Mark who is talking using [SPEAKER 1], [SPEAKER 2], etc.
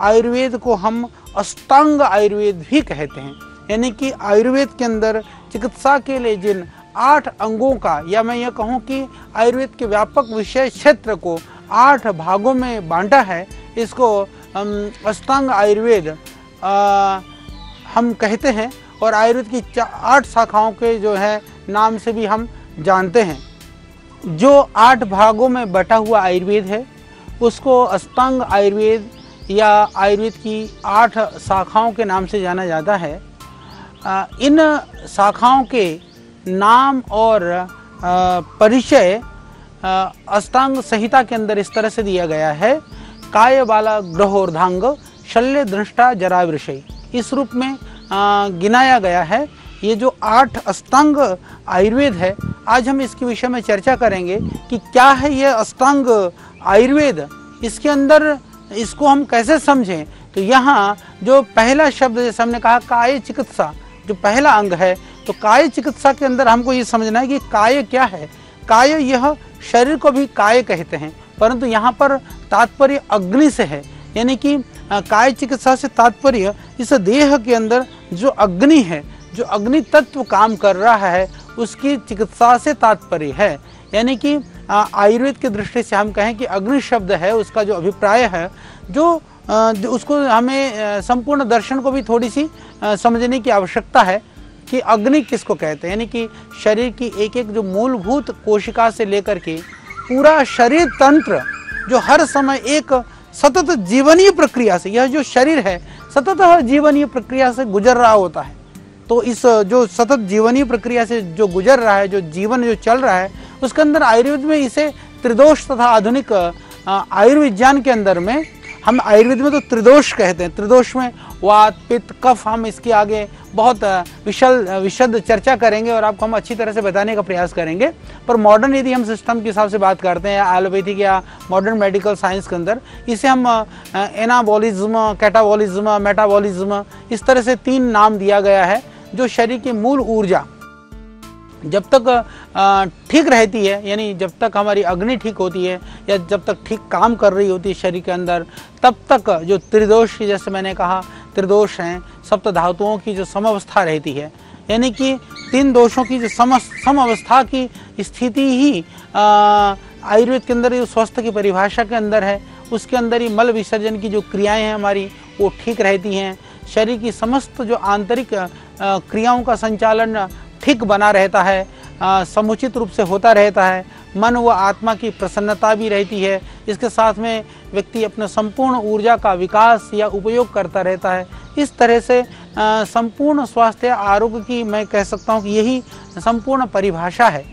[SPEAKER 1] आयुर्वेद को हम अष्टांग आयुर्वेद भी कहते हैं। यानी कि आयुर्वेद के अंदर चिकित्सा के लिए जिन 8 अंगों का, या मैं ये कहूँ कि आयुर्वेद के व्यापक विषय क्षेत्र को 8 भागों में बांटा है, इसको अष्टांग आयुर्वेद हम कहते हैं। और आयुर्वेद की 8 शाखाओं के जो है नाम से भी हम जानते हैं। जो 8 भागों में बटा हुआ आयुर्वेद है उसको अष्टांग आयुर्वेद या आयुर्वेद की 8 शाखाओं के नाम से जाना जाता है। इन शाखाओं के नाम और परिचय अष्टांग संहिता के अंदर इस तरह से दिया गया है। काय बाला ग्रहोर्धांग शल्य दृष्टा जरा विषय, इस रूप में गिनाया गया है। ये जो 8 अष्टांग आयुर्वेद है, आज हम इसके विषय में चर्चा करेंगे कि क्या है ये अष्टांग आयुर्वेद, इसके अंदर इसको हम कैसे समझें। तो यहाँ जो पहला शब्द, जैसे हमने कहा काय चिकित्सा, जो पहला अंग है, तो काय चिकित्सा के अंदर हमको ये समझना है कि काय क्या है। काय, यह शरीर को भी काय कहते हैं, परंतु यहाँ पर तात्पर्य अग्नि से है। यानी कि काय चिकित्सा से तात्पर्य इस देह के अंदर जो अग्नि है, जो अग्नि तत्व काम कर रहा है, उसकी चिकित्सा से तात्पर्य है। यानी कि आयुर्वेद की दृष्टि से हम कहें कि अग्नि शब्द है, उसका जो अभिप्राय है, जो उसको हमें संपूर्ण दर्शन को भी थोड़ी सी समझने की आवश्यकता है कि अग्नि किसको कहते हैं। यानी कि शरीर की एक एक जो मूलभूत कोशिका से लेकर के पूरा शरीर तंत्र जो हर समय एक सतत जीवनीय प्रक्रिया से, यह जो शरीर है सतत जीवनीय प्रक्रिया से गुजर रहा होता है। तो इस जो सतत जीवनीय प्रक्रिया से जो गुजर रहा है, जो जीवन जो चल रहा है, उसके अंदर आयुर्वेद में इसे त्रिदोष तथा आधुनिक आयुर्विज्ञान के अंदर में हम आयुर्वेद में तो त्रिदोष कहते हैं। त्रिदोष में वात पित्त कफ, हम इसके आगे बहुत विशद चर्चा करेंगे और आपको हम अच्छी तरह से बताने का प्रयास करेंगे। पर मॉडर्न यदि हम सिस्टम के हिसाब से बात करते हैं, एलोपैथिक या मॉडर्न मेडिकल साइंस के अंदर, इसे हम एनाबॉलिज्म, कैटाबॉलिज्म, मेटाबॉलिज्म, इस तरह से 3 नाम दिया गया है। जो शरीर की मूल ऊर्जा जब तक ठीक रहती है, यानी जब तक हमारी अग्नि ठीक होती है या जब तक ठीक काम कर रही होती है शरीर के अंदर, तब तक जो त्रिदोष, जैसे मैंने कहा त्रिदोष हैं, सप्त धातुओं की जो समअवस्था रहती है, यानी कि 3 दोषों की जो समअवस्था की स्थिति ही आयुर्वेद के अंदर जो स्वस्थ की परिभाषा के अंदर है, उसके अंदर ही मल विसर्जन की जो क्रियाएं हैं हमारी, वो ठीक रहती हैं। शरीर की समस्त जो आंतरिक क्रियाओं का संचालन ठीक बना रहता है, समुचित रूप से होता रहता है। मन व आत्मा की प्रसन्नता भी रहती है। इसके साथ में व्यक्ति अपने संपूर्ण ऊर्जा का विकास या उपयोग करता रहता है। इस तरह से संपूर्ण स्वास्थ्य आरोग्य की मैं कह सकता हूँ कि यही संपूर्ण परिभाषा है।